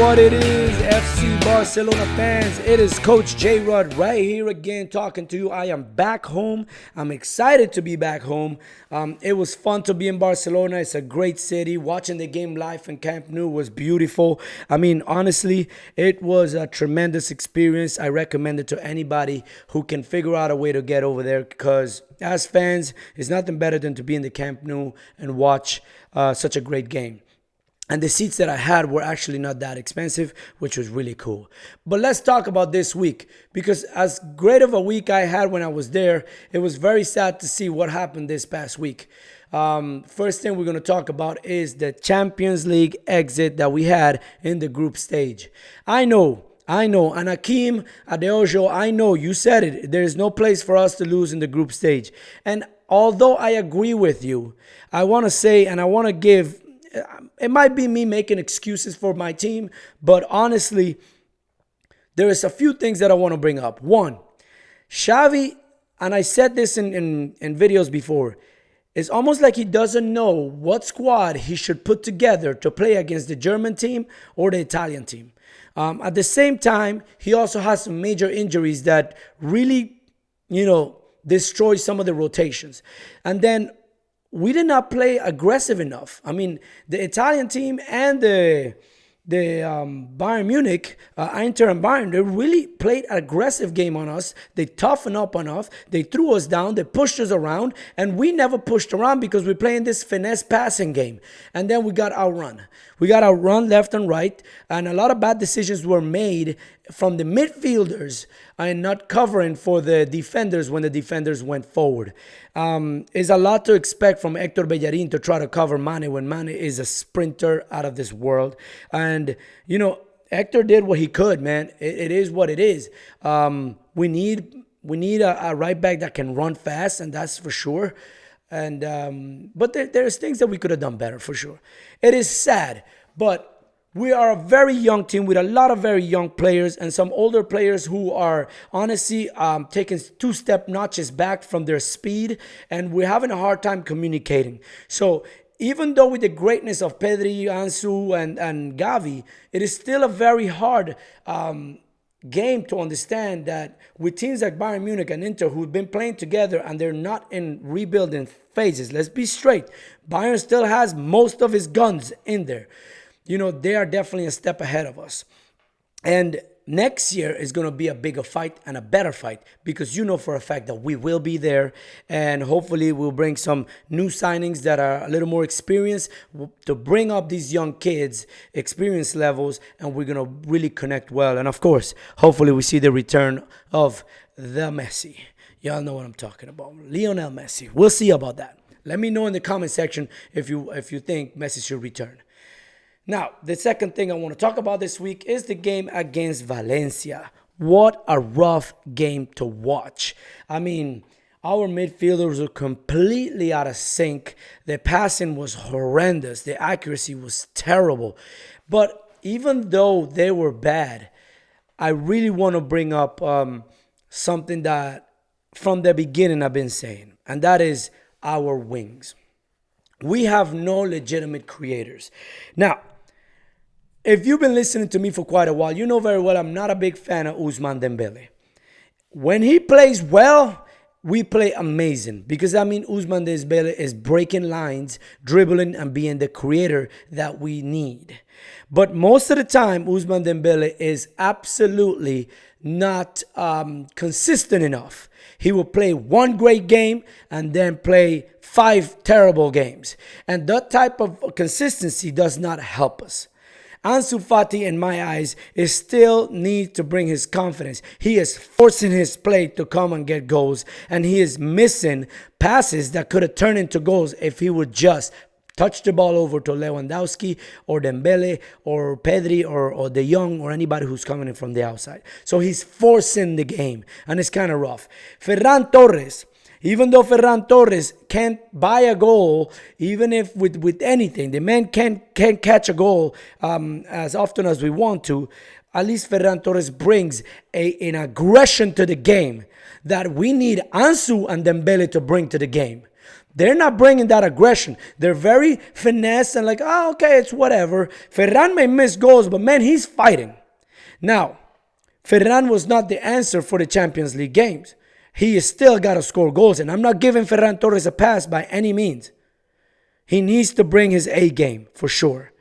what it is, FC Barcelona fans. It is Coach Jrod right here again talking to you. I am back home. I'm excited to be back home. It was fun to be in Barcelona. It's a great city. Watching the game live in Camp Nou was beautiful. I mean, honestly, it was a tremendous experience. I recommend it to anybody who can figure out a way to get over there, because as fans, it's nothing better than to be in the Camp Nou and watch such a great game. And the seats that I had were actually not that expensive, which was really cool. But let's talk about this week, because as great of a week I had when I was there, it was very sad to see what happened this past week. First thing we're going to talk about is the Champions League exit that we had in the group stage. I know. And Akeem Adeojo, I know you said it. There is no place for us to lose in the group stage. And although I agree with you, I want to say, and I want to give, it might be me making excuses for my team, but honestly, there is a few things that I want to bring up. One, Xavi, and I said this in videos before, it's almost like he doesn't know what squad he should put together to play against the German team or the Italian team. At the same time, he also has some major injuries that really, destroy some of the rotations. And then we did not play aggressive enough. I mean, the Italian team and the Bayern Munich, Inter and Bayern, they really played an aggressive game on us. They toughened up on us. They threw us down. They pushed us around. And we never pushed around because we're playing this finesse passing game. And then we got outrun. We got outrun left and right. And a lot of bad decisions were made from the midfielders and not covering for the defenders when the defenders went forward. It's a lot to expect from Hector Bellerin to try to cover Mane when Mane is a sprinter out of this world. And, Hector did what he could, man. It is what it is. We need a right back that can run fast, and that's for sure. And but there's things that we could have done better, for sure. It is sad, but we are a very young team with a lot of very young players and some older players who are honestly taking two-step notches back from their speed, and we're having a hard time communicating. So even though with the greatness of Pedri, Ansu, and Gavi, it is still a very hard game to understand that with teams like Bayern Munich and Inter who've been playing together and they're not in rebuilding phases. Let's be straight. Bayern still has most of his guns in there. They are definitely a step ahead of us. And next year is going to be a bigger fight and a better fight, because for a fact that we will be there, and hopefully we'll bring some new signings that are a little more experienced to bring up these young kids' experience levels, and we're going to really connect well. And of course, hopefully we see the return of the Messi. Y'all know what I'm talking about. Lionel Messi. We'll see about that. Let me know in the comment section if you think Messi should return. Now, the second thing I want to talk about this week is the game against Valencia. What a rough game to watch. I mean, our midfielders were completely out of sync. The passing was horrendous. The accuracy was terrible. But even though they were bad, I really want to bring up something that from the beginning I've been saying, and that is our wings. We have no legitimate creators. Now, if you've been listening to me for quite a while, you know very well I'm not a big fan of Ousmane Dembele. When he plays well, we play amazing, because Ousmane Dembele is breaking lines, dribbling, and being the creator that we need. But most of the time, Ousmane Dembele is absolutely not consistent enough. He will play one great game and then play 5 terrible games. And that type of consistency does not help us. Ansu Fati, in my eyes, is still need to bring his confidence. He is forcing his play to come and get goals, and he is missing passes that could have turned into goals if he would just touch the ball over to Lewandowski or Dembele or Pedri or De Jong or anybody who's coming in from the outside. So he's forcing the game, and it's kind of rough. Ferran Torres. Even though Ferran Torres can't buy a goal, even if with anything, the man can't catch a goal as often as we want to, at least Ferran Torres brings an aggression to the game that we need Ansu and Dembele to bring to the game. They're not bringing that aggression. They're very finesse and like, oh, okay, it's whatever. Ferran may miss goals, but man, he's fighting. Now, Ferran was not the answer for the Champions League games. He is still got to score goals, and I'm not giving Ferran Torres a pass by any means. He needs to bring his A game for sure.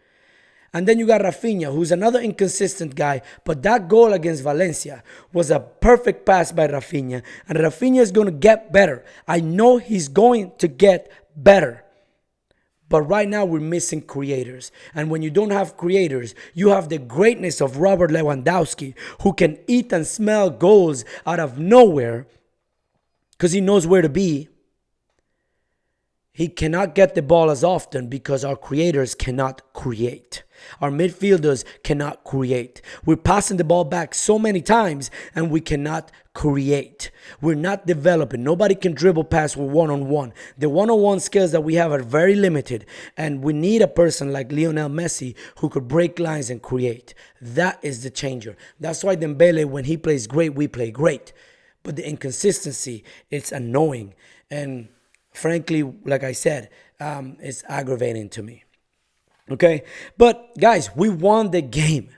And then you got Rafinha, who's another inconsistent guy. But that goal against Valencia was a perfect pass by Rafinha. And Rafinha is going to get better. I know he's going to get better. But right now we're missing creators. And when you don't have creators, you have the greatness of Robert Lewandowski, who can eat and smell goals out of nowhere because he knows where to be. He cannot get the ball as often because our creators cannot create. Our midfielders cannot create. We're passing the ball back so many times and we cannot create. We're not developing. Nobody can dribble past with one-on-one. The one-on-one skills that we have are very limited, and we need a person like Lionel Messi who could break lines and create. That is the changer. That's why Dembele, when he plays great, we play great. But the inconsistency, it's annoying. And frankly, like I said, it's aggravating to me. Okay? But guys, we won the game.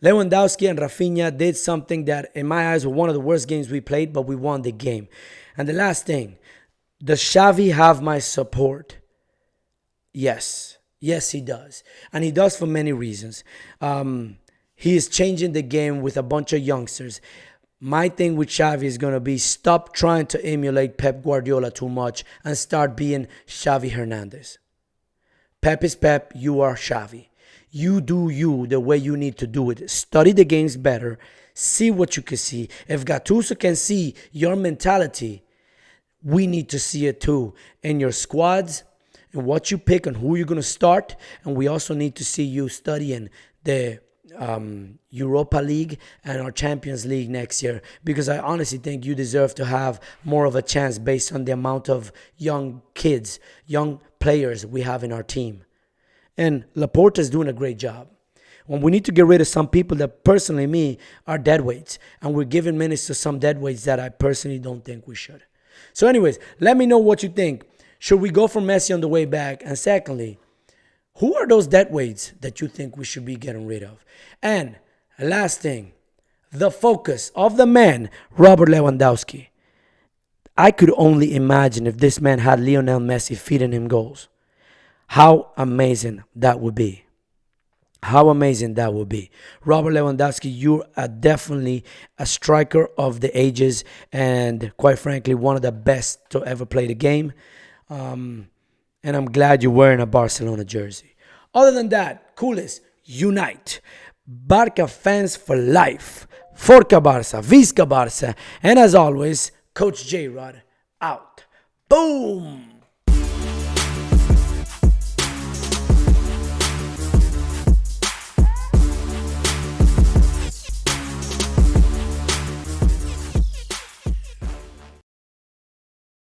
Lewandowski and Rafinha did something that, in my eyes, were one of the worst games we played, but we won the game. And the last thing, does Xavi have my support? Yes. Yes, he does. And he does for many reasons. He is changing the game with a bunch of youngsters. My thing with Xavi is going to be stop trying to emulate Pep Guardiola too much and start being Xavi Hernandez. Pep is Pep, you are Xavi. You do you the way you need to do it. Study the games better. See what you can see. If Gattuso can see your mentality, we need to see it too in your squads and what you pick and who you're going to start. And we also need to see you studying the Europa League and our Champions League next year, because I honestly think you deserve to have more of a chance based on the amount of young kids, young players we have in our team. And Laporta is doing a great job. When we need to get rid of some people that personally me are deadweights, and we're giving minutes to some deadweights that I personally don't think we should. So anyways, let me know what you think. Should we go for Messi on the way back? And secondly, who are those deadweights that you think we should be getting rid of? And last thing, the focus of the man, Robert Lewandowski. I could only imagine if this man had Lionel Messi feeding him goals. How amazing that would be. How amazing that would be. Robert Lewandowski, you are definitely a striker of the ages and quite frankly, one of the best to ever play the game. And I'm glad you're wearing a Barcelona jersey. Other than that, coolest, unite. Barca fans for life. Forca Barça, Visca Barça. And as always, Coach Jrod out. Boom!